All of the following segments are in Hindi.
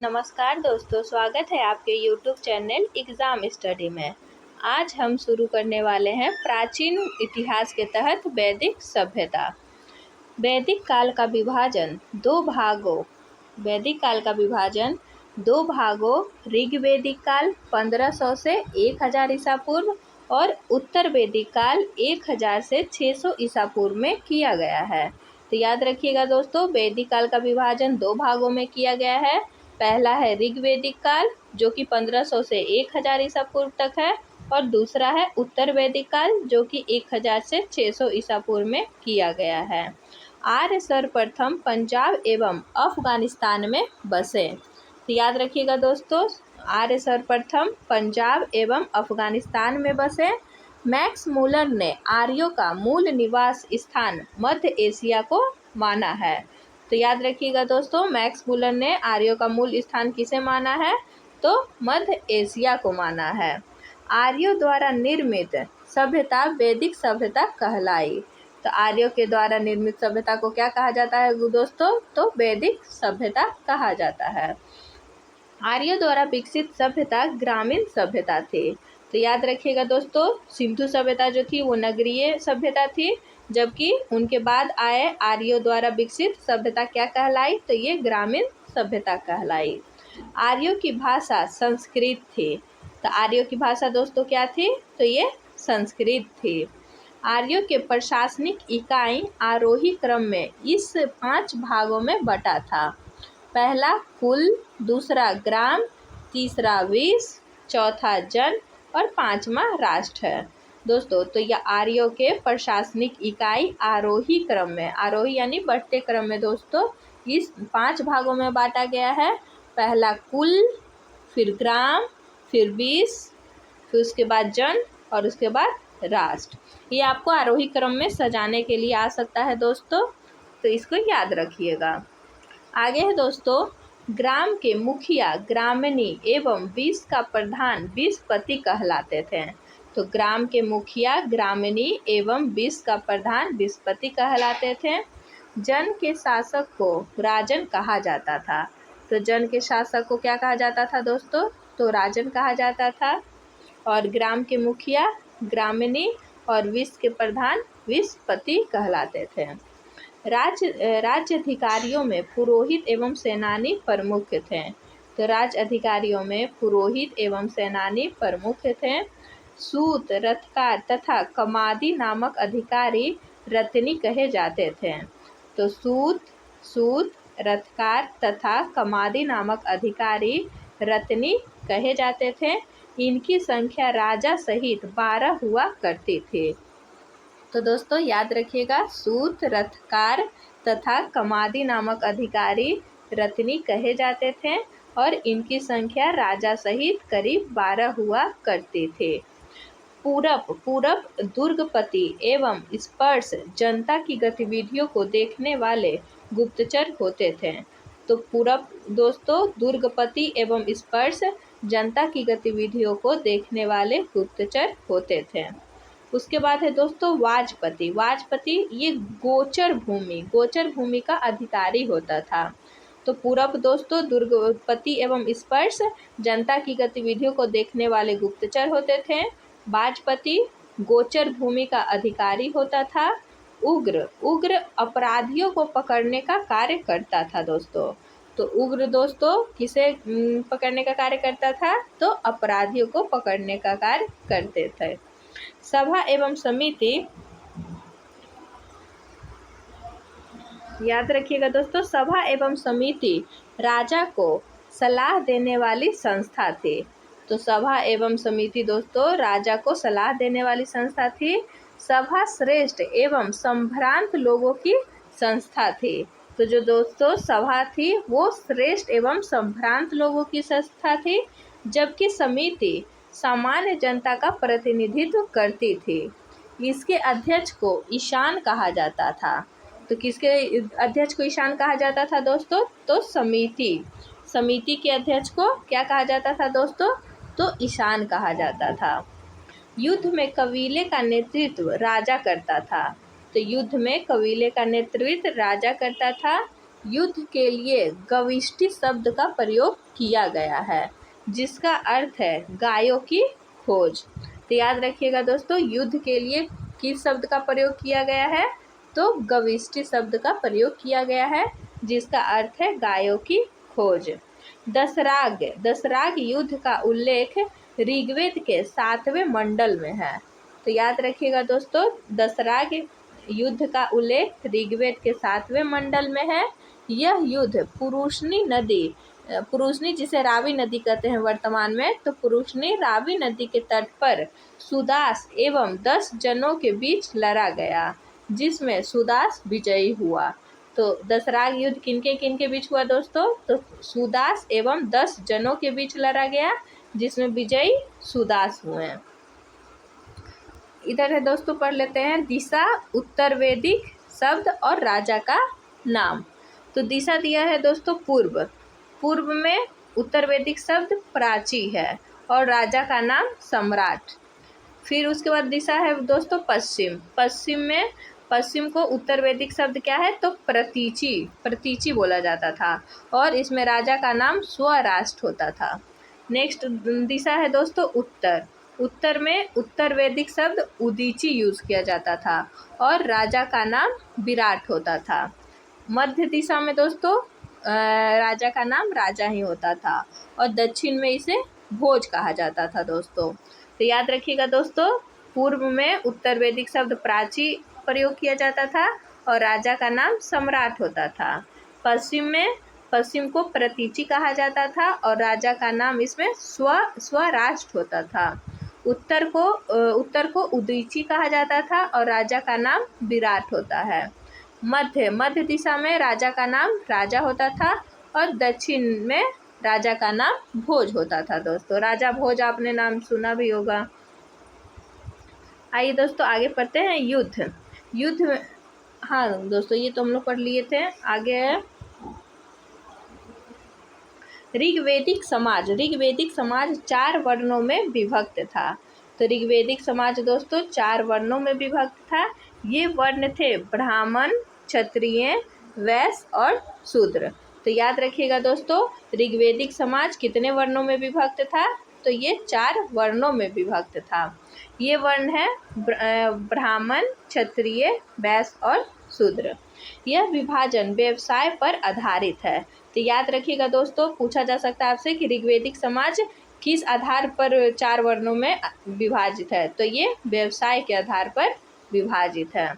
नमस्कार दोस्तों, स्वागत है आपके YouTube चैनल एग्ज़ाम स्टडी में। आज हम शुरू करने वाले हैं प्राचीन इतिहास के तहत वैदिक सभ्यता। वैदिक काल का विभाजन दो भागों वैदिक काल का विभाजन दो भागों ऋग्वेदिक काल 1500 से 1000 ईसा पूर्व और उत्तर वैदिक काल 1000 से 600 ईसा पूर्व में किया गया है। तो याद रखिएगा दोस्तों, वैदिक काल का विभाजन दो भागों में किया गया है। पहला है ऋग्वेदिक काल जो कि 1500 से 1000 ईसा पूर्व तक है, और दूसरा है उत्तर वैदिक काल जो कि 1000 से 600 ईसा पूर्व में किया गया है। आर्य सर्वप्रथम पंजाब एवं अफगानिस्तान में बसे। तो याद रखिएगा दोस्तों, आर्य सर्वप्रथम पंजाब एवं अफगानिस्तान में बसे। मैक्स मूलर ने आर्यों का मूल निवास स्थान मध्य एशिया को माना है। तो याद रखिएगा दोस्तों, मैक्स मूलर ने आर्यों का मूल स्थान किसे माना है? तो मध्य एशिया को माना है। आर्यों द्वारा निर्मित सभ्यता वैदिक सभ्यता कहलाई। तो आर्यों के द्वारा निर्मित सभ्यता को क्या कहा जाता है दोस्तों? तो वैदिक सभ्यता कहा जाता है। आर्यों द्वारा विकसित सभ्यता ग्रामीण सभ्यता थी। तो याद रखिएगा दोस्तों, सिंधु सभ्यता जो थी वो नगरीय सभ्यता थी, जबकि उनके बाद आए आर्यों द्वारा विकसित सभ्यता क्या कहलाई? तो ये ग्रामीण सभ्यता कहलाई। आर्यों की भाषा संस्कृत थी। तो आर्यों की भाषा दोस्तों क्या थी? तो ये संस्कृत थी। आर्यों के प्रशासनिक इकाई आरोही क्रम में इस 5 भागों में बटा था। पहला कुल, दूसरा ग्राम, तीसरा विष, चौथा जन और 5वां राष्ट्र है दोस्तों। तो यह आर्यों के प्रशासनिक इकाई आरोही क्रम में, आरोही यानी बढ़ते क्रम में दोस्तों, इस 5 भागों में बांटा गया है। पहला कुल, फिर ग्राम, फिर विष, फिर उसके बाद जन और उसके बाद राष्ट्र। ये आपको आरोही क्रम में सजाने के लिए आ सकता है दोस्तों, तो इसको याद रखिएगा। आगे है दोस्तों, ग्राम के मुखिया ग्रामणी एवं विष का प्रधान विषपति कहलाते थे। तो ग्राम के मुखिया ग्रामणी एवं विष का प्रधान विषपति कहलाते थे। जन के शासक को राजन कहा जाता था। तो जन के शासक को क्या कहा जाता था दोस्तों? तो राजन कहा जाता था। और ग्राम के मुखिया ग्रामणी और विष के प्रधान विषपति कहलाते थे। राज्य अधिकारियों में पुरोहित एवं सेनानी प्रमुख थे। तो राज्य अधिकारियों में पुरोहित एवं सेनानी प्रमुख थे। सूत, रथकार तथा कमादी नामक अधिकारी रत्नी कहे जाते थे। तो सूत, रथकार तथा कमादी नामक अधिकारी रत्नी कहे जाते थे। इनकी संख्या राजा सहित 12 हुआ करती थी। तो दोस्तों याद रखिएगा, सूत, रथकार तथा कमादी नामक अधिकारी रत्नी कहे जाते थे और इनकी संख्या राजा सहित करीब 12 हुआ करती थे। पूरब दुर्गपति एवं स्पर्श जनता की गतिविधियों को देखने वाले गुप्तचर होते थे। तो पूरब दोस्तों दुर्गपति एवं स्पर्श जनता की गतिविधियों को देखने वाले गुप्तचर होते थे। उसके बाद है दोस्तों वाजपति ये गोचर भूमि का अधिकारी होता था। तो पूरब दोस्तों दुर्गपति एवं स्पर्श जनता की गतिविधियों को देखने वाले गुप्तचर होते थे। वाजपति गोचर भूमि का अधिकारी होता था। उग्र अपराधियों को पकड़ने का कार्य करता था दोस्तों। तो उग्र दोस्तों किसे पकड़ने का कार्य करता था? तो अपराधियों को पकड़ने का कार्य करते थे। सभा एवं समिति, याद रखिएगा दोस्तों, सभा एवं समिति राजा को सलाह देने वाली संस्था थी। तो सभा एवं समिति दोस्तों राजा को सलाह देने वाली संस्था थी। सभा श्रेष्ठ एवं संभ्रांत लोगों की संस्था थी। तो जो दोस्तों सभा थी वो श्रेष्ठ एवं संभ्रांत लोगों की संस्था थी, जबकि समिति सामान्य जनता का प्रतिनिधित्व करती थी। इसके अध्यक्ष को ईशान कहा जाता था। तो किसके अध्यक्ष को ईशान कहा जाता था दोस्तों? तो समिति के अध्यक्ष को क्या कहा जाता था दोस्तों? तो ईशान कहा जाता था। युद्ध में कबीले का नेतृत्व राजा करता था। तो युद्ध में कबीले का नेतृत्व राजा करता था। युद्ध के लिए गविष्टि शब्द का प्रयोग किया गया है, जिसका अर्थ है गायों की खोज। तो याद रखिएगा दोस्तों, युद्ध के लिए किस शब्द का प्रयोग किया गया है? तो गविष्टि शब्द का प्रयोग किया गया है, जिसका अर्थ है गायों की खोज। दशराग, दशराग युद्ध का उल्लेख ऋग्वेद के 7वें मंडल में है। तो याद रखिएगा दोस्तों, दशराग युद्ध का उल्लेख ऋग्वेद के 7वें मंडल में है। यह युद्ध पुरुषनी नदी, पुरुषनी जिसे रावी नदी कहते हैं वर्तमान में, तो पुरुषनी रावी नदी के तट पर सुदास एवं 10 जनों के बीच लड़ा गया, जिसमें सुदास विजयी हुआ। तो दशराग युद्ध किनके बीच हुआ दोस्तों? तो सुदास एवं 10 जनों के बीच लड़ा गया, जिसमें विजयी सुदास हुए। इधर है दोस्तों, पढ़ लेते हैं दिशा, उत्तर वैदिक शब्द और राजा का नाम। तो दिशा दिया है दोस्तों पूर्व, पूर्व में उत्तर वैदिक शब्द प्राची है और राजा का नाम सम्राट। फिर उसके बाद दिशा है दोस्तों पश्चिम, पश्चिम में पश्चिम को उत्तर वैदिक शब्द क्या है? तो प्रतीची, प्रतीची बोला जाता था और इसमें राजा का नाम स्वराष्ट्र होता था। नेक्स्ट दिशा है दोस्तों उत्तर, उत्तर में उत्तर वैदिक शब्द उदीची यूज किया जाता था और राजा का नाम विराट होता था। मध्य दिशा में दोस्तों राजा का नाम राजा ही होता था और दक्षिण में इसे भोज कहा जाता था दोस्तों। तो याद रखिएगा दोस्तों, पूर्व में उत्तर वैदिक शब्द प्राची प्रयोग किया जाता था और राजा का नाम सम्राट होता था। पश्चिम में पश्चिम को प्रतीची कहा जाता था और राजा का नाम इसमें स्वराष्ट्र होता था। उत्तर को उदीची कहा जाता था और राजा का नाम विराट होता है। मध्य दिशा में राजा का नाम राजा होता था और दक्षिण में राजा का नाम भोज होता था दोस्तों। राजा भोज आपने नाम सुना भी होगा। आइए दोस्तों आगे पढ़ते हैं युद्ध। युद्ध में, हाँ दोस्तों ये तो हम लोग पढ़ लिए थे। आगे है ऋग्वेदिक समाज। ऋग्वेदिक समाज 4 वर्णों में विभक्त था। तो ऋग्वेदिक समाज दोस्तों 4 वर्णों में विभक्त था। ये वर्ण थे ब्राह्मण, क्षत्रिय, वैश्य और शूद्र। तो याद रखिएगा दोस्तों, ऋग्वेदिक समाज कितने वर्णों में विभक्त था? तो ये 4 वर्णों में विभक्त था। ये वर्ण है ब्राह्मण, क्षत्रिय, वैश्य और शूद्र। यह विभाजन व्यवसाय पर आधारित है। तो याद रखिएगा दोस्तों, पूछा जा सकता है आपसे कि ऋग्वेदिक समाज किस आधार पर 4 वर्णों में विभाजित है? तो ये व्यवसाय के आधार पर विभाजित है।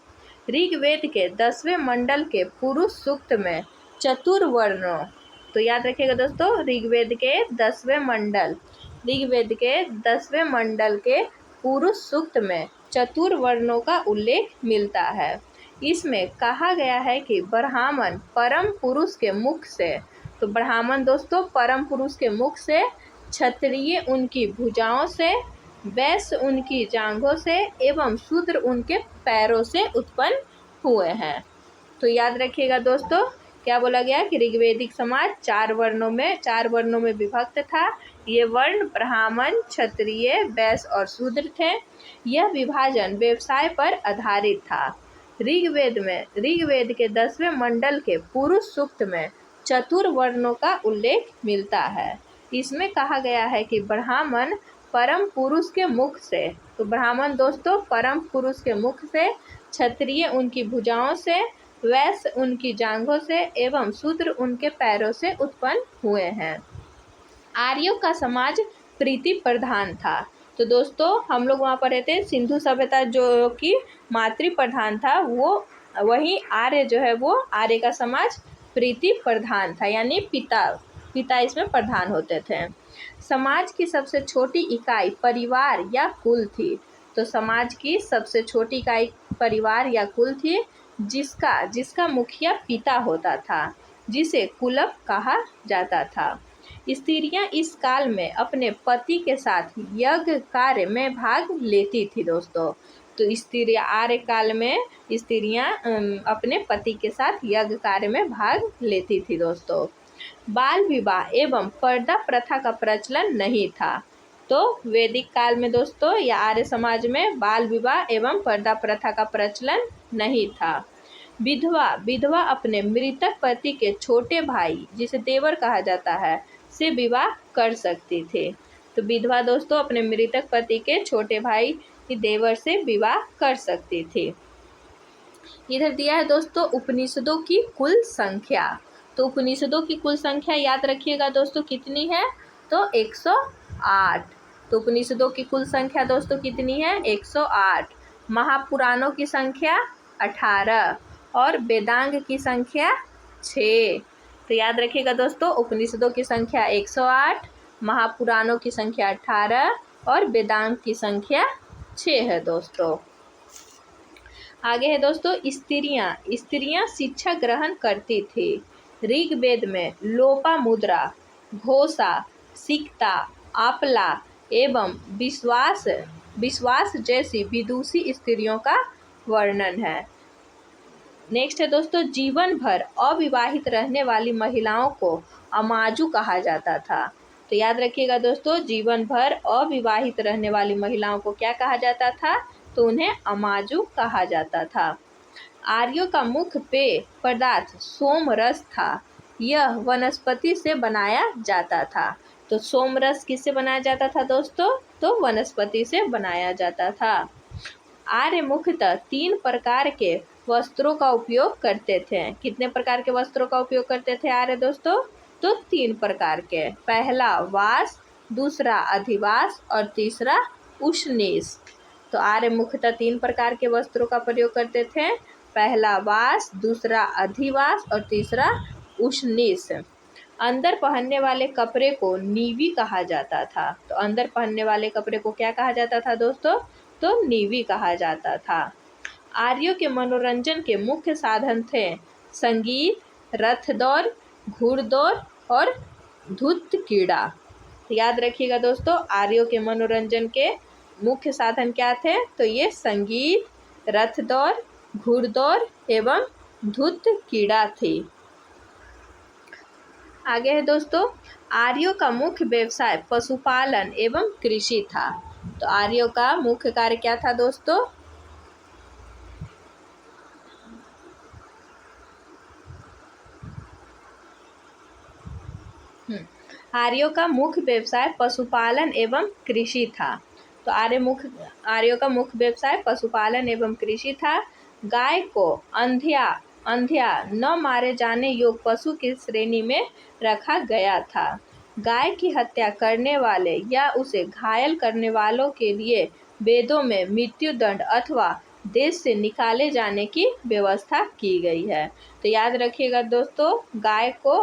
ऋग्वेद के 10वें मंडल के पुरुष सूक्त में चतुर्वर्णों, तो याद रखिएगा दोस्तों, ऋग्वेद के 10वें मंडल के पुरुष सूक्त में चतुर्वर्णों का उल्लेख मिलता है। इसमें कहा गया है कि ब्राह्मण परम पुरुष के मुख से, तो ब्राह्मण दोस्तों परम पुरुष के मुख से, क्षत्रिय उनकी भुजाओं से, वैश्य उनकी जांघों से एवं शूद्र उनके पैरों से उत्पन्न हुए हैं। तो याद रखिएगा दोस्तों, क्या बोला गया कि ऋग्वेदिक समाज 4 वर्णों में विभक्त था। ये वर्ण ब्राह्मण, क्षत्रिय, वैश्य और शूद्र थे। यह विभाजन व्यवसाय पर आधारित था। ऋग्वेद के 10वें मंडल के पुरुष सूक्त में चतुर्वर्णों का उल्लेख मिलता है। इसमें कहा गया है कि ब्राह्मण परम पुरुष के मुख से, तो ब्राह्मण दोस्तों परम पुरुष के मुख से, क्षत्रिय उनकी भुजाओं से, वैश्य उनकी जांघों से एवं शूद्र उनके पैरों से उत्पन्न हुए हैं। आर्यों का समाज प्रीति प्रधान था। तो दोस्तों हम लोग वहाँ पर रहते, सिंधु सभ्यता जो कि मातृ प्रधान था, वो वही आर्य जो है वो आर्य का समाज प्रीति प्रधान था, यानी पिता इसमें प्रधान होते थे। समाज की सबसे छोटी इकाई परिवार या कुल थी। तो समाज की सबसे छोटी इकाई परिवार या कुल थी, जिसका मुखिया पिता होता था, जिसे कुलप कहा जाता था। स्त्रियां इस काल में अपने पति के साथ यज्ञ कार्य में भाग लेती थी दोस्तों। तो स्त्रियां आर्य काल में स्त्रियां अपने पति के साथ यज्ञ कार्य में भाग लेती थी दोस्तों। बाल विवाह एवं पर्दा प्रथा का प्रचलन नहीं था। तो वैदिक काल में दोस्तों या आर्य समाज में बाल विवाह एवं पर्दा प्रथा का प्रचलन नहीं था। विधवा विधवा अपने मृतक पति के छोटे भाई, जिसे देवर कहा जाता है, से विवाह कर सकती थी। तो विधवा दोस्तों अपने मृतक पति के छोटे भाई की देवर से विवाह कर सकती थी। इधर दिया है दोस्तों उपनिषदों की कुल संख्या। तो उपनिषदों की कुल संख्या याद रखिएगा दोस्तों कितनी है, तो 108। तो उपनिषदों की कुल संख्या दोस्तों कितनी है, 108। महापुराणों की संख्या 18 और वेदांग की संख्या 6। तो याद रखिएगा दोस्तों उपनिषदों की संख्या 108, महापुराणों की संख्या 18 और वेदांग की संख्या 6 है दोस्तों। आगे है दोस्तों स्त्रियां शिक्षा ग्रहण करती थी। ऋग्वेद में लोपामुद्रा, घोषा, सिक्ता, आपला एवं विश्वास जैसी विदुषी स्त्रियों का वर्णन है। नेक्स्ट है दोस्तों जीवन भर अविवाहित रहने वाली महिलाओं को अमाजु कहा जाता था। तो याद रखिएगा दोस्तों जीवन भर अविवाहित रहने वाली महिलाओं को क्या कहा जाता था, तो उन्हें अमाजु कहा जाता था। आर्यों का मुख्य पेय पदार्थ सोमरस था। यह वनस्पति से बनाया जाता था। तो सोमरस किससे बनाया जाता था दोस्तों, तो वनस्पति से बनाया जाता था। आर्य मुख्यतः 3 प्रकार के वस्त्रों का उपयोग करते थे। कितने प्रकार के वस्त्रों का उपयोग करते थे आर्य दोस्तों, तो 3 प्रकार के। पहला वास, दूसरा अधिवास और तीसरा उष्णीष। तो आर्य मुख्यतः 3 प्रकार के वस्त्रों का प्रयोग करते थे। पहला वास, दूसरा अधिवास और तीसरा उष्णीष। अंदर पहनने वाले कपड़े को नीवी कहा जाता था। तो अंदर पहनने वाले कपड़े को क्या कहा जाता था दोस्तों, तो नीवी कहा जाता था। आर्यों के मनोरंजन के मुख्य साधन थे संगीत, रथ दौड़, घुड़दौड़ और धूत क्रीड़ा। याद रखिएगा दोस्तों आर्यों के मनोरंजन के मुख्य साधन क्या थे, तो ये संगीत, रथ दौड़, घुड़दौड़ एवं धूत क्रीड़ा थी। आगे है दोस्तों आर्यों का मुख्य व्यवसाय पशुपालन एवं कृषि था। तो आर्यों का मुख्य कार्य क्या था दोस्तों, आर्यों का मुख्य व्यवसाय पशुपालन एवं कृषि था। तो आर्यों का मुख्य व्यवसाय पशुपालन एवं कृषि था। गाय को अंध्या न मारे जाने योग्य पशु की श्रेणी में रखा गया था। गाय की हत्या करने वाले या उसे घायल करने वालों के लिए वेदों में मृत्युदंड अथवा देश से निकाले जाने की व्यवस्था की गई है। तो याद रखिएगा दोस्तों गाय को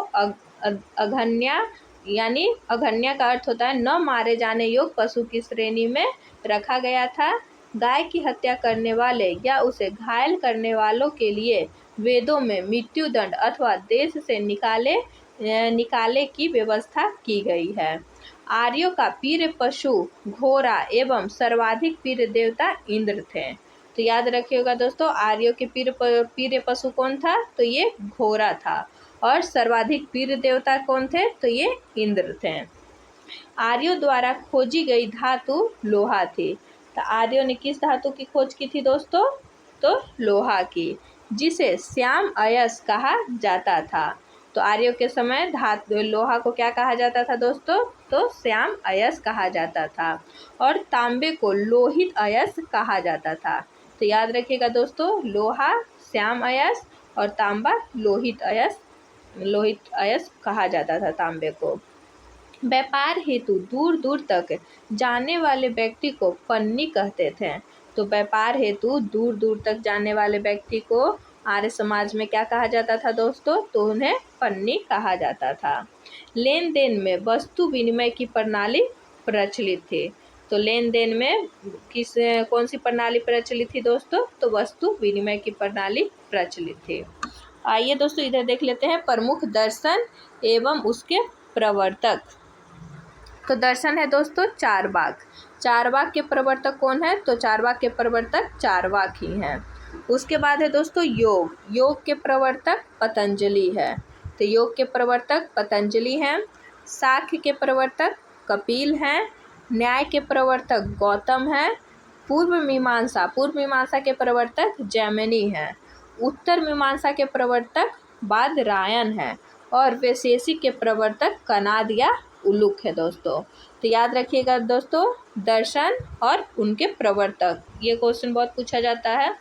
अघन्या यानी अघन्या का अर्थ होता है न मारे जाने योग्य पशु की श्रेणी में रखा गया था। गाय की हत्या करने वाले या उसे घायल करने वालों के लिए वेदों में मृत्युदंड अथवा देश से निकाले की व्यवस्था की गई है। आर्यों का प्रिय पशु घोड़ा एवं सर्वाधिक प्रिय देवता इंद्र थे। तो याद रखिएगा दोस्तों आर्यों के प्रिय पशु कौन था, तो ये घोड़ा था और सर्वाधिक प्रिय देवता कौन थे, तो ये इंद्र थे। आर्यों द्वारा खोजी गई धातु लोहा थी। तो आर्यों ने किस धातु की खोज की थी दोस्तों, तो लोहा की, जिसे श्याम अयस्क कहा जाता था। तो आर्यों के समय लोहा को क्या कहा जाता था दोस्तों, तो श्याम अयस्क कहा जाता था और तांबे को लोहित अयस्क कहा जाता था। तो याद रखिएगा दोस्तों लोहा श्याम अयस्क और तांबा लोहित अयस्क कहा जाता था तांबे को। व्यापार हेतु दूर दूर तक जाने वाले व्यक्ति को पन्नी कहते थे। तो व्यापार हेतु दूर दूर तक जाने वाले व्यक्ति को आर्य समाज में क्या कहा जाता था दोस्तों, तो उन्हें पन्नी कहा जाता था। लेन देन में वस्तु विनिमय की प्रणाली प्रचलित थी। तो लेन देन में कौन सी प्रणाली प्रचलित थी दोस्तों, तो वस्तु विनिमय की प्रणाली प्रचलित थी। आइए दोस्तों इधर देख लेते हैं प्रमुख दर्शन एवं उसके प्रवर्तक। तो दर्शन है दोस्तों चारवाक। चारवाक के प्रवर्तक कौन है, तो चारवाक के प्रवर्तक चारवाक ही हैं। उसके बाद है दोस्तों योग। योग के प्रवर्तक पतंजलि है। तो योग के प्रवर्तक पतंजलि हैं। सांख्य के प्रवर्तक कपिल हैं। न्याय के प्रवर्तक गौतम हैं। पूर्व मीमांसा के प्रवर्तक जैमिनी हैं। उत्तर मीमांसा के प्रवर्तक बादरायण है और वैशेषिक के प्रवर्तक कनाद या उलूक है दोस्तों। तो याद रखिएगा दोस्तों, दर्शन और उनके प्रवर्तक। ये क्वेश्चन बहुत पूछा जाता है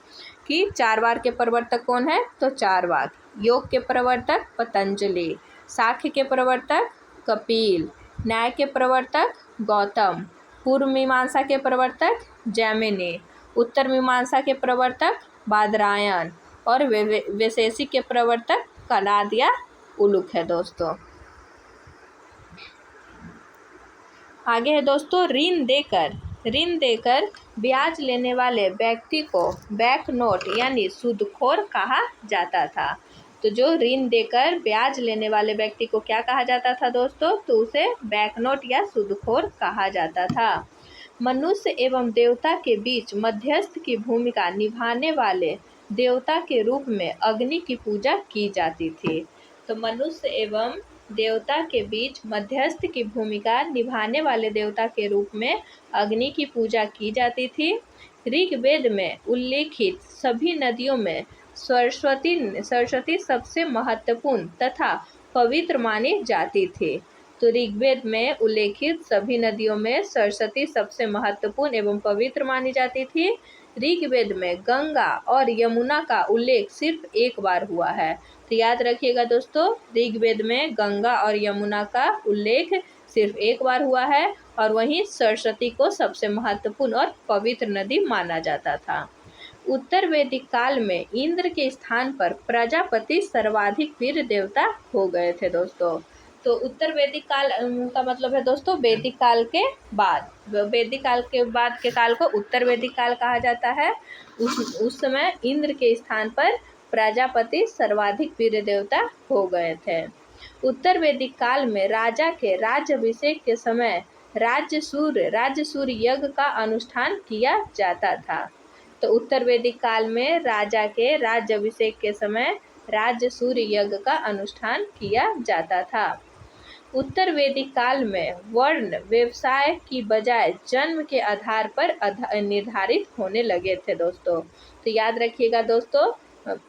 कि चारवाक के प्रवर्तक कौन है, तो चारवाक। योग के प्रवर्तक पतंजलि, सांख्य के प्रवर्तक कपिल, न्याय के प्रवर्तक गौतम, पूर्व मीमांसा के प्रवर्तक जैमिनी, उत्तर मीमांसा के प्रवर्तक बादरायण और वैशेषिक के प्रवर्तक कनाद या उलूक है दोस्तों। आगे है दोस्तों, ऋण देकर ब्याज लेने वाले व्यक्ति को बैंक नोट यानी सूदखोर कहा जाता था। तो जो ऋण देकर ब्याज लेने वाले व्यक्ति को क्या कहा जाता था दोस्तों, तो उसे बैंक नोट या सूदखोर कहा जाता था। मनुष्य एवं देवता के बीच मध्यस्थ की भूमिका निभाने वाले देवता के रूप में अग्नि की पूजा की जाती थी। तो मनुष्य एवं देवता के बीच मध्यस्थ की भूमिका निभाने वाले देवता के रूप में अग्नि की पूजा की जाती थी। ऋग्वेद में उल्लेखित सभी नदियों में सरस्वती सबसे महत्वपूर्ण तथा पवित्र मानी जाती थी। तो ऋग्वेद में उल्लेखित सभी नदियों में सरस्वती सबसे महत्वपूर्ण एवं पवित्र मानी जाती थी। ऋग्वेद में गंगा और यमुना का उल्लेख सिर्फ एक बार हुआ है। तो याद रखिएगा दोस्तों, ऋग्वेद में गंगा और यमुना का उल्लेख सिर्फ एक बार हुआ है और वहीं सरस्वती को सबसे महत्वपूर्ण और पवित्र नदी माना जाता था। उत्तर वैदिक काल में इंद्र के स्थान पर प्रजापति सर्वाधिक वीर देवता हो गए थे दोस्तों। तो उत्तर वैदिक काल का मतलब है दोस्तों वैदिक काल के बाद। वैदिक काल के बाद के काल को उत्तर वैदिक काल कहा जाता है। उस समय इंद्र के स्थान पर प्रजापति सर्वाधिक वीर देवता हो गए थे। उत्तर वैदिक काल में राजा के राज्याभिषेक के समय राज्य सूर्य यज्ञ का अनुष्ठान किया जाता था। तो उत्तर वैदिक काल में राजा के राज्याभिषेक के समय राज्य सूर्य यज्ञ का अनुष्ठान किया जाता था। उत्तर वैदिक काल में वर्ण व्यवसाय की बजाय जन्म के आधार पर निर्धारित होने लगे थे दोस्तों। तो याद रखिएगा दोस्तों,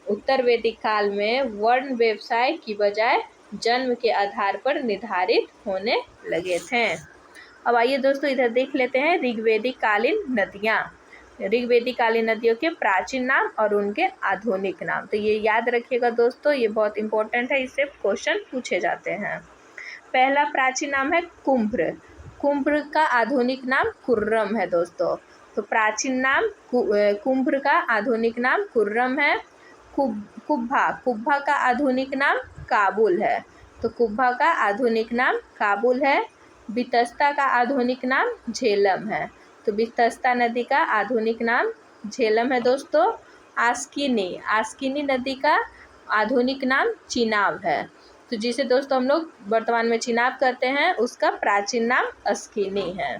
उत्तर वैदिक काल में वर्ण व्यवसाय की बजाय जन्म के आधार पर निर्धारित होने लगे थे। अब आइए दोस्तों इधर देख लेते हैं ऋग्वैदिक कालीन नदियाँ। ऋग्वैदिक कालीन नदियों के प्राचीन नाम और उनके आधुनिक नाम। तो ये याद रखिएगा दोस्तों, ये बहुत इंपॉर्टेंट है, इससे क्वेश्चन पूछे जाते हैं। पहला प्राचीन नाम है कुंभ्र। कुंभ्र का आधुनिक नाम कुर्रम है दोस्तों। तो प्राचीन नाम कुंभ्र का आधुनिक नाम कुर्रम है। कुब्भा का आधुनिक नाम काबुल है। तो कुब्भा का आधुनिक नाम काबुल है। बितस्ता का आधुनिक नाम झेलम है। तो बितस्ता नदी का आधुनिक नाम झेलम है दोस्तों। आस्किनी नदी का आधुनिक नाम चिनाब है। तो जिसे दोस्तों हम लोग वर्तमान में चिनाब करते हैं, उसका प्राचीन नाम अस्किनी है।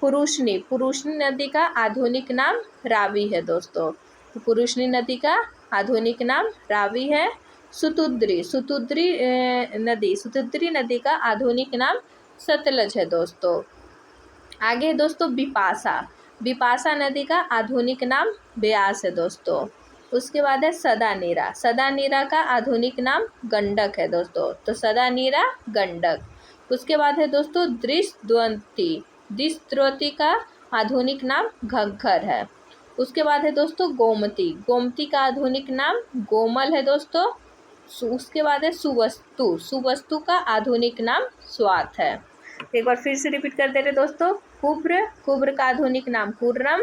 पुरुषनी नदी का आधुनिक नाम रावी है दोस्तों। तो पुरुषनी नदी का आधुनिक नाम रावी है। सुतुद्री नदी का आधुनिक नाम सतलज है दोस्तों। आगे है दोस्तों बिपाशा नदी का आधुनिक नाम ब्यास है दोस्तों। उसके बाद है सदानीरा का आधुनिक नाम गंडक है दोस्तों। तो सदानीरा गंडक। उसके बाद है दोस्तों दृष्टद्वती का आधुनिक नाम घग्घर है। उसके बाद है दोस्तों गोमती का आधुनिक नाम गोमल है दोस्तों। उसके बाद है सुवस्तु का आधुनिक नाम स्वात है। एक बार फिर से रिपीट कर दे रहे दोस्तों, कुब्र का आधुनिक नाम कुर्रम,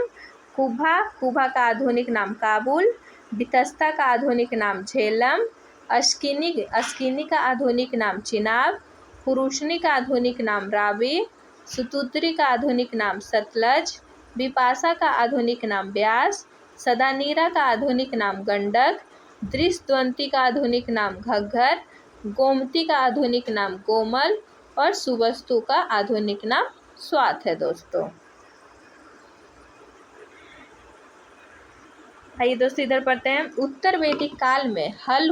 कुभा का आधुनिक नाम काबुल, बितस्ता का आधुनिक नाम झेलम, अस्किनी का आधुनिक नाम चिनाब, पुरुषनी का आधुनिक नाम रावी, सुतुद्री का आधुनिक नाम सतलज, बिपाशा का आधुनिक नाम ब्यास, सदानीरा का आधुनिक नाम गंडक, दृष्टद्वती का आधुनिक नाम घग्घर, गोमती का आधुनिक नाम गोमल और सुवस्तु का आधुनिक नाम स्वात है दोस्तों। आइए दोस्तों इधर पढ़ते हैं। उत्तर वैदिक काल में हल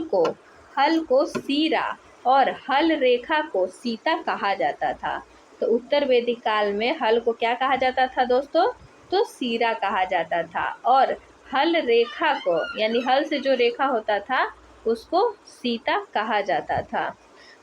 को सीरा और हल रेखा को सीता कहा जाता था। तो उत्तर वैदिक काल में हल को क्या कहा जाता था दोस्तों, तो सीरा कहा जाता था और हल रेखा को, यानी हल से जो रेखा होता था उसको सीता कहा जाता था।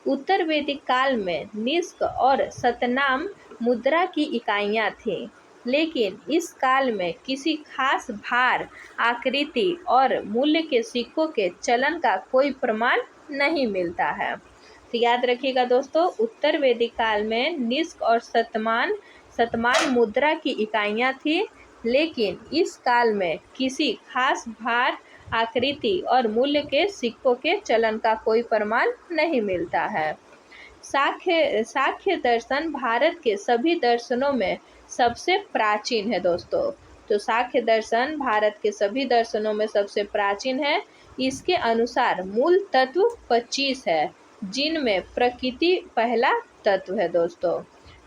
उत्तर वैदिक काल में निष्क और शतनाम मुद्रा की इकाइयाँ थीं, लेकिन इस काल में किसी खास भार, आकृति और मूल्य के सिक्कों के चलन का कोई प्रमाण नहीं मिलता है। तो याद रखिएगा दोस्तों, उत्तर वैदिक काल में निष्क और शतमान मुद्रा की इकाइयाँ थी, लेकिन इस काल में किसी खास भार, आकृति और मूल्य के सिक्कों के चलन का कोई प्रमाण नहीं मिलता है। सांख्य दर्शन भारत के सभी दर्शनों में सबसे प्राचीन है दोस्तों। तो सांख्य दर्शन भारत के सभी दर्शनों में सबसे प्राचीन है। इसके अनुसार मूल तत्व 25 है, जिनमें प्रकृति पहला तत्व है दोस्तों।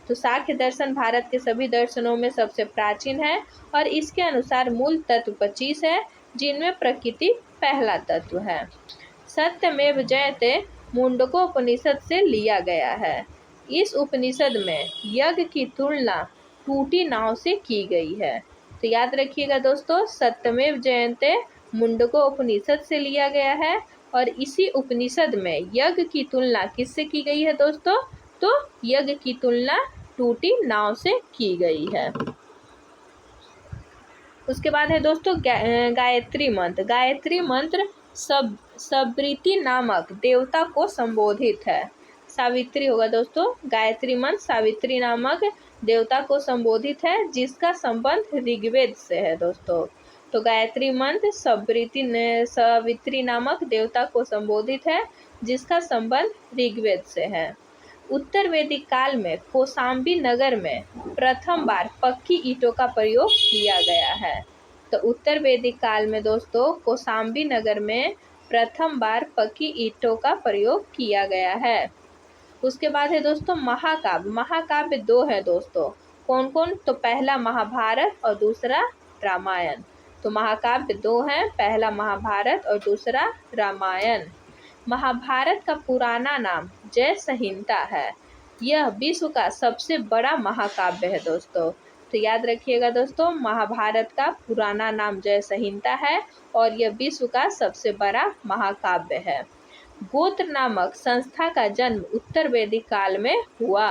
तो सांख्य दर्शन भारत के सभी दर्शनों में सबसे प्राचीन है और इसके अनुसार मूल तत्व 25 है, जिनमें प्रकृति पहला तत्व है। सत्यमेव जयते मुंडकोपनिषद से लिया गया है। इस उपनिषद में यज्ञ की तुलना टूटी नाव से की गई है। तो याद रखिएगा दोस्तों, सत्यमेव जयते मुंडकोपनिषद से लिया गया है और इसी उपनिषद में यज्ञ की तुलना किससे की गई है दोस्तों? तो यज्ञ की तुलना टूटी नाव से की गई है। उसके बाद है दोस्तों गायत्री मंत्र। गायत्री मंत्र सावित्री नामक देवता को संबोधित है। सावित्री होगा दोस्तों। गायत्री मंत्र सावित्री नामक देवता को संबोधित है, जिसका संबंध ऋग्वेद से है दोस्तों। तो गायत्री मंत्र सावित्री नामक देवता को संबोधित है, जिसका संबंध ऋग्वेद से है। उत्तर वैदिक काल में कौशाम्बी नगर में प्रथम बार पक्की ईंटों का प्रयोग किया गया है। तो उत्तर वैदिक काल में दोस्तों कौशाम्बी नगर में प्रथम बार पक्की ईंटों का प्रयोग किया गया है। उसके बाद है दोस्तों महाकाव्य। महाकाव्य 2 है दोस्तों। कौन कौन? तो पहला महाभारत और दूसरा रामायण। तो महाकाव्य 2 हैं, पहला महाभारत और दूसरा रामायण। महाभारत का पुराना नाम जय संहिता है। यह विश्व का सबसे बड़ा महाकाव्य है दोस्तों। तो याद रखिएगा दोस्तों, महाभारत का पुराना नाम जय संहिता है और यह विश्व का सबसे बड़ा महाकाव्य है। गोत्र नामक संस्था का जन्म उत्तर वैदिक काल में हुआ।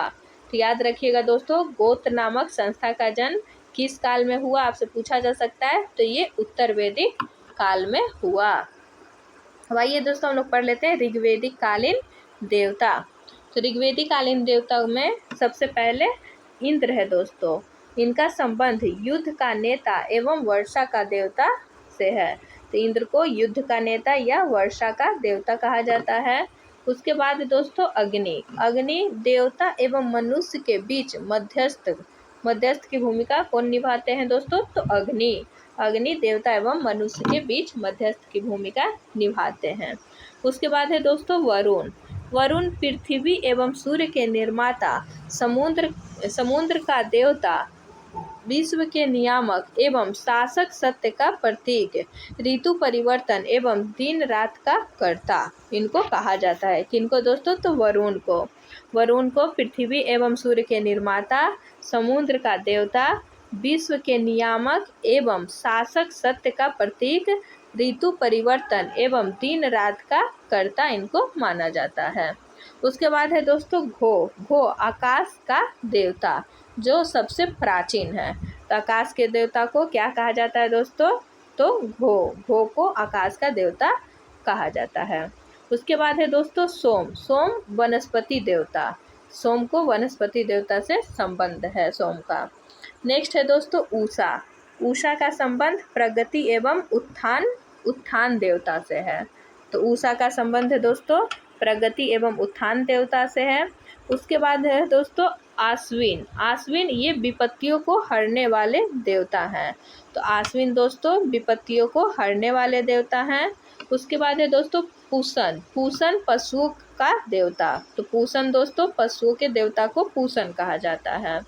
तो याद रखिएगा दोस्तों, गोत्र नामक संस्था का जन्म किस काल में हुआ, आपसे पूछा जा सकता है। तो ये उत्तर वैदिक काल में हुआ। अब आइए दोस्तों हम लोग पढ़ लेते हैं ऋग्वेदिक कालीन देवता। तो ऋग्वेदिक कालीन देवता में सबसे पहले इंद्र है दोस्तों। इनका संबंध युद्ध का नेता एवं वर्षा का देवता से है। तो इंद्र को युद्ध का नेता या वर्षा का देवता कहा जाता है। उसके बाद दोस्तों अग्नि। अग्नि देवता एवं मनुष्य के बीच मध्यस्थ की भूमिका कौन निभाते हैं दोस्तों? तो अग्नि देवता एवं मनुष्य के बीच मध्यस्थ की भूमिका निभाते हैं। उसके बाद है दोस्तों वरुण पृथ्वी एवं सूर्य के निर्माता, समुद्र का देवता, विश्व के नियामक एवं शासक, सत्य का प्रतीक, ऋतु परिवर्तन एवं दिन रात का कर्ता, इनको कहा जाता है। किनको दोस्तों? तो वरुण को पृथ्वी एवं सूर्य के निर्माता, समुद्र का देवता, विश्व के नियामक एवं शासक, सत्य का प्रतीक, ऋतु परिवर्तन एवं दिन रात का कर्ता इनको माना जाता है। उसके बाद है दोस्तों घो आकाश का देवता, जो सबसे प्राचीन है। तो आकाश के देवता को क्या कहा जाता है दोस्तों? तो घो को आकाश का देवता कहा जाता है। उसके बाद है दोस्तों सोम वनस्पति देवता। सोम को वनस्पति देवता से संबंध है सोम का। नेक्स्ट है दोस्तों उषा का संबंध प्रगति एवं उत्थान देवता से है। तो उषा का संबंध है दोस्तों प्रगति एवं उत्थान देवता से है। उसके बाद है दोस्तों आश्विन ये विपत्तियों को हरने वाले देवता हैं। तो आश्विन दोस्तों विपत्तियों को हरने वाले देवता हैं। उसके बाद है दोस्तों पूषण पशुओं का देवता। तो पूषण दोस्तों पशुओं के देवता को पूषण कहा जाता है।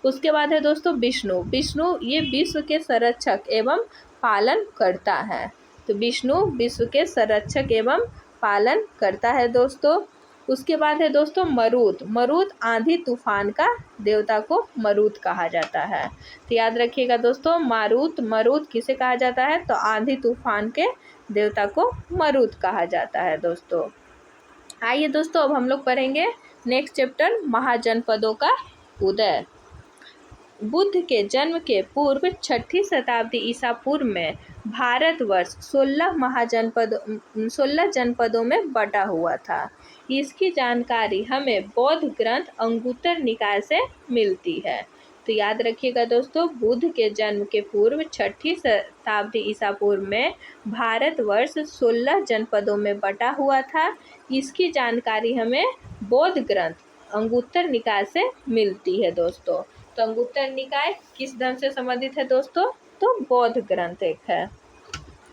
उसके बाद है दोस्तों विष्णु ये विश्व के संरक्षक एवं पालन करता है। तो विष्णु विश्व के संरक्षक एवं पालन करता है दोस्तों। उसके बाद है दोस्तों मरुत। मरुत आंधी तूफान का देवता को मरुत कहा जाता है। तो याद रखिएगा दोस्तों, मारुत मरुत किसे कहा जाता है, तो आंधी तूफान के देवता को मरुत कहा जाता है दोस्तों। आइए दोस्तों, अब हम लोग पढ़ेंगे नेक्स्ट चैप्टर, महाजनपदों का उदय। बुद्ध के जन्म के पूर्व 6ठी शताब्दी ईसा पूर्व में भारतवर्ष 16 जनपदों में बटा हुआ था। इसकी जानकारी हमें बौद्ध ग्रंथ अंगुत्तर निकाय से मिलती है। तो याद रखिएगा दोस्तों, बुद्ध के जन्म के पूर्व 6ठी शताब्दी ईसा पूर्व में भारतवर्ष 16 जनपदों में बटा हुआ था। इसकी जानकारी हमें बौद्ध ग्रंथ अंगुत्तर निकाय से मिलती है दोस्तों। तो अंगुत्तर निकाय किस धर्म से संबंधित है दोस्तों, तो बौद्ध ग्रंथ एक है।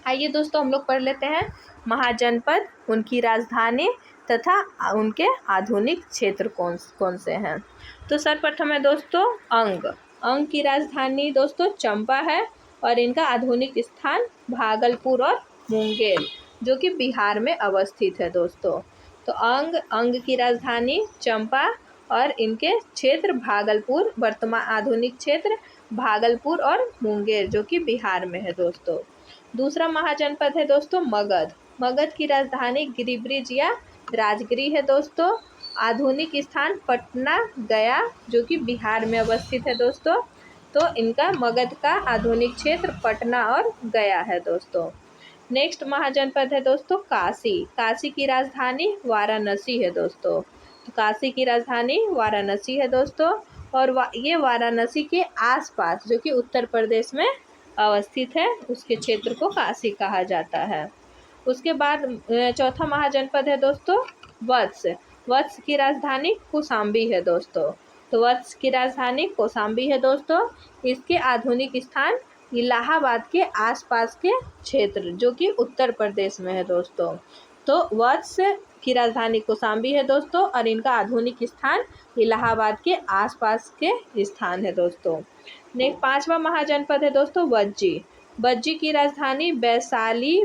आइए दोस्तों, हम लोग पढ़ लेते हैं महाजनपद, उनकी राजधानी तथा उनके आधुनिक क्षेत्र कौन कौन से हैं। तो सर्वप्रथम है दोस्तों अंग। अंग की राजधानी दोस्तों चंपा है और इनका आधुनिक स्थान भागलपुर और मुंगेर जो कि बिहार में अवस्थित है दोस्तों। तो अंग की राजधानी चंपा और इनके क्षेत्र भागलपुर, वर्तमान आधुनिक क्षेत्र भागलपुर और मुंगेर जो कि बिहार में है दोस्तों। दूसरा महाजनपद है दोस्तों मगध। मगध की राजधानी गिरिब्रिज या राजगिरी है दोस्तों। आधुनिक स्थान पटना गया जो कि बिहार में अवस्थित है दोस्तों। तो इनका मगध का आधुनिक क्षेत्र पटना और गया है दोस्तों। नेक्स्ट महाजनपद है दोस्तों काशी। काशी की राजधानी वाराणसी है दोस्तों। तो काशी की राजधानी वाराणसी है दोस्तों और ये वाराणसी के आसपास जो कि उत्तर प्रदेश में अवस्थित है उसके क्षेत्र को काशी कहा जाता है। उसके बाद चौथा महाजनपद है दोस्तों वत्स। वत्स की राजधानी कौशाम्बी है दोस्तों। तो वत्स की राजधानी कौशाम्बी है दोस्तों। इसके आधुनिक स्थान इलाहाबाद के आसपास के क्षेत्र जो कि उत्तर प्रदेश में है दोस्तों। तो वत्स की राजधानी कौशाम्बी है दोस्तों और इनका आधुनिक स्थान इलाहाबाद के आसपास के स्थान है दोस्तों। नेक्स्ट पांचवा महाजनपद है दोस्तों वज्जी। वज्जी की राजधानी वैशाली,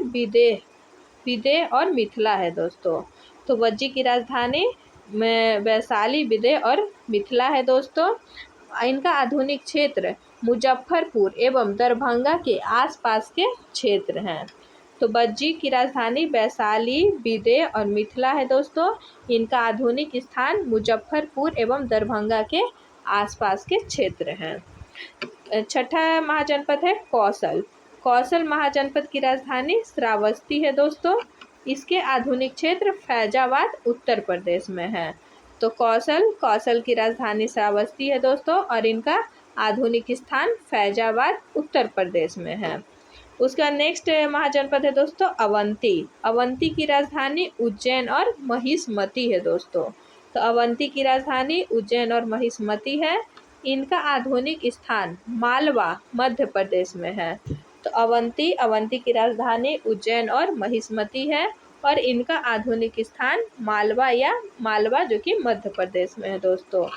विदेह और मिथिला है दोस्तों। तो वज्जी की राजधानी वैशाली, विदेह और मिथिला है दोस्तों। इनका आधुनिक क्षेत्र मुजफ्फरपुर एवं दरभंगा के आसपास के क्षेत्र हैं। तो वज्जी की राजधानी वैशाली, विदेह और मिथिला है दोस्तों। इनका आधुनिक स्थान मुजफ्फरपुर एवं दरभंगा के आसपास के क्षेत्र हैं। छठा महाजनपद है कौशल। कौशल महाजनपद की राजधानी श्रावस्ती है दोस्तों। इसके आधुनिक क्षेत्र फैजाबाद उत्तर प्रदेश में है। तो कौशल की राजधानी श्रावस्ती है दोस्तों और इनका आधुनिक स्थान फैजाबाद उत्तर प्रदेश में है। उसका नेक्स्ट महाजनपद है दोस्तों अवंती। अवंती की राजधानी उज्जैन और महिष्मती है दोस्तों। तो अवंती की राजधानी उज्जैन और महिष्मती है। इनका आधुनिक स्थान मालवा मध्य प्रदेश में है। तो अवंती की राजधानी उज्जैन और महिष्मती है और इनका आधुनिक स्थान मालवा जो कि मध्य प्रदेश में है दोस्तों।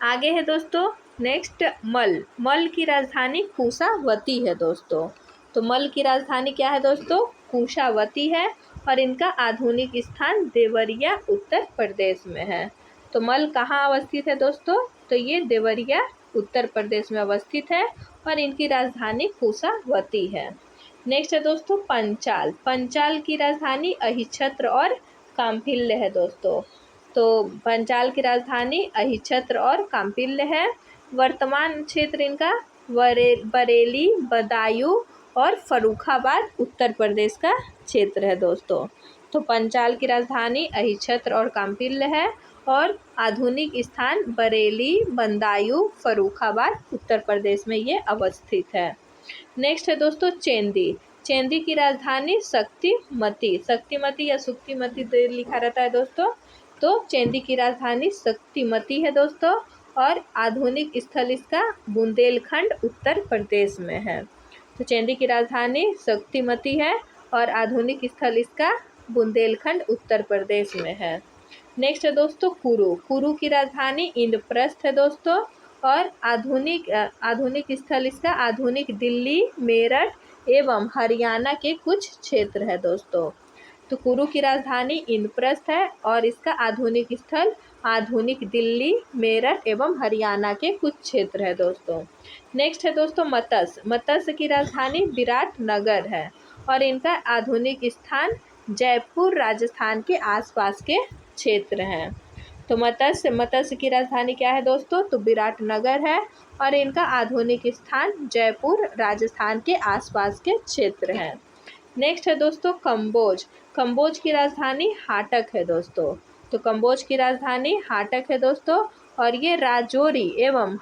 आगे है दोस्तों नेक्स्ट मल की राजधानी कुशावती है दोस्तों। तो मल की राजधानी क्या है दोस्तों, कुशावती है और इनका आधुनिक स्थान देवरिया उत्तर प्रदेश में है। तो मल कहाँ अवस्थित है दोस्तों, तो ये देवरिया उत्तर प्रदेश में अवस्थित है और इनकी राजधानी कुशावती है। नेक्स्ट है दोस्तों पंचाल। पंचाल की राजधानी अहिच्छत्र और काम्पिल्य है दोस्तों। तो पंचाल की राजधानी अहिच्छत्र और काम्पिल्य है। वर्तमान क्षेत्र इनका बरेली, बदायूं और फर्रुखाबाद उत्तर प्रदेश का क्षेत्र है दोस्तों। तो पंचाल की राजधानी अहिच्छत्र और काम्पिल्य है और आधुनिक स्थान बरेली, बदायूं, फर्रुखाबाद उत्तर प्रदेश में ये अवस्थित है। नेक्स्ट है दोस्तों चेंदी। चेंदी की राजधानी शक्तिमती या सुक्तिमती लिखा रहता है दोस्तों। तो चेंदी की राजधानी शक्तिमती है दोस्तों और आधुनिक स्थल इसका बुंदेलखंड उत्तर प्रदेश में है। तो चेंदी की राजधानी शक्तिमती है और आधुनिक स्थल इसका बुंदेलखंड उत्तर प्रदेश में है। नेक्स्ट है दोस्तों कुरु की राजधानी इंद्रप्रस्थ है दोस्तों और आधुनिक स्थल इसका आधुनिक दिल्ली, मेरठ एवं हरियाणा के कुछ क्षेत्र है दोस्तों। तो कुरु की राजधानी इंद्रप्रस्थ है और इसका आधुनिक स्थल आधुनिक दिल्ली, मेरठ एवं हरियाणा के कुछ क्षेत्र है दोस्तों। नेक्स्ट है दोस्तों मत्स्य। मत्स्य की राजधानी विराटनगर है और इनका आधुनिक स्थान जयपुर राजस्थान के आसपास के क्षेत्र हैं। तो मत्स्य की राजधानी क्या है दोस्तों? तो विराटनगर है और इनका आधुनिक स्थान जयपुर राजस्थान के आसपास के क्षेत्र हैं। नेक्स्ट है दोस्तों कंबोज। कंबोज की राजधानी हाटक है दोस्तों। तो कंबोज की राजधानी हाटक है दोस्तों और ये राजौरी एवं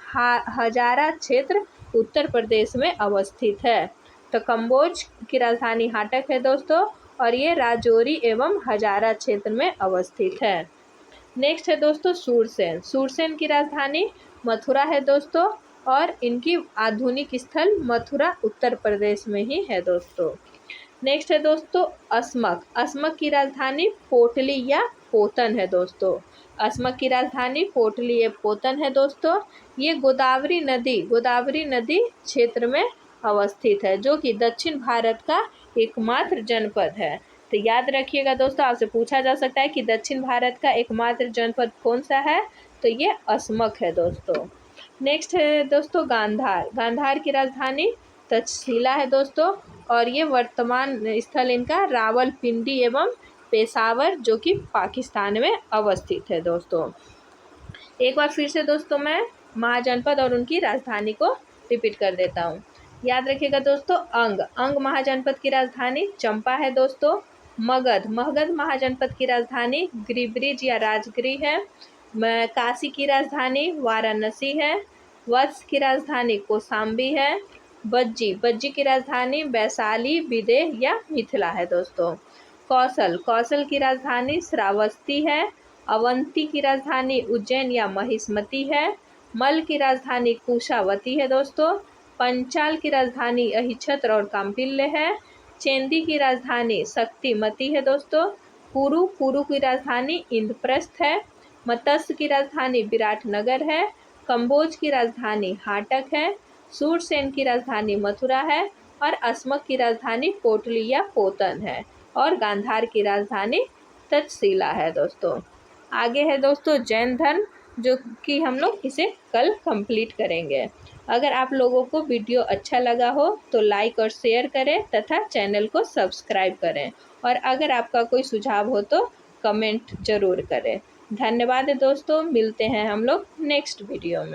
हजारा क्षेत्र उत्तर प्रदेश में अवस्थित है। तो कंबोज की राजधानी हाटक है दोस्तों और ये राजौरी एवं हजारा क्षेत्र में अवस्थित है। नेक्स्ट है दोस्तों सूरसेन। सूरसेन की राजधानी मथुरा है दोस्तों और इनकी आधुनिक स्थल मथुरा उत्तर प्रदेश में ही है दोस्तों। नेक्स्ट है दोस्तों अस्मक। अस्मक की राजधानी पोटली या पोतन है दोस्तों। अस्मक की राजधानी पोटली या पोतन है दोस्तों। ये गोदावरी नदी क्षेत्र में अवस्थित है जो कि दक्षिण भारत का एकमात्र जनपद है। तो याद रखिएगा दोस्तों, आपसे पूछा जा सकता है कि दक्षिण भारत का एकमात्र जनपद कौन सा है? तो ये अस्मक है दोस्तों। नेक्स्ट है दोस्तों गांधार। गांधार की राजधानी तक्षशिला है दोस्तों और ये वर्तमान स्थल इनका रावलपिंडी एवं पेशावर जो कि पाकिस्तान में अवस्थित है दोस्तों। एक बार फिर से दोस्तों मैं महाजनपद और उनकी राजधानी को रिपीट कर देता हूँ। याद रखिएगा दोस्तों अंग महाजनपद की राजधानी चंपा है दोस्तों। मगध महाजनपद की राजधानी गिरिब्रिज या राजगिरी है। काशी की राजधानी वाराणसी है। वत्स की राजधानी कौशाम्बी है। बज्जी की राजधानी वैशाली विदेह या मिथिला है दोस्तों। कौशल की राजधानी श्रावस्ती है। अवंती की राजधानी उज्जैन या महिष्मती है। मल की राजधानी कुशावती है दोस्तों। पंचाल की राजधानी अहिच्छत्र और काम्पिल्य है। चेंदी की राजधानी शक्तिमती है दोस्तों। कुरु की राजधानी इंद्रप्रस्थ है। मत्स्य की राजधानी विराटनगर है। कंबोज की राजधानी हाटक है। सूरसेन की राजधानी मथुरा है और अस्मक की राजधानी पोटली या पोतन है और गांधार की राजधानी तक्षशिला है दोस्तों। आगे है दोस्तों जैन धर्म जो कि हम लोग इसे कल कंप्लीट करेंगे। अगर आप लोगों को वीडियो अच्छा लगा हो तो लाइक और शेयर करें तथा चैनल को सब्सक्राइब करें और अगर आपका कोई सुझाव हो तो कमेंट जरूर करें। धन्यवाद दोस्तों, मिलते हैं हम लोग नेक्स्ट वीडियो में।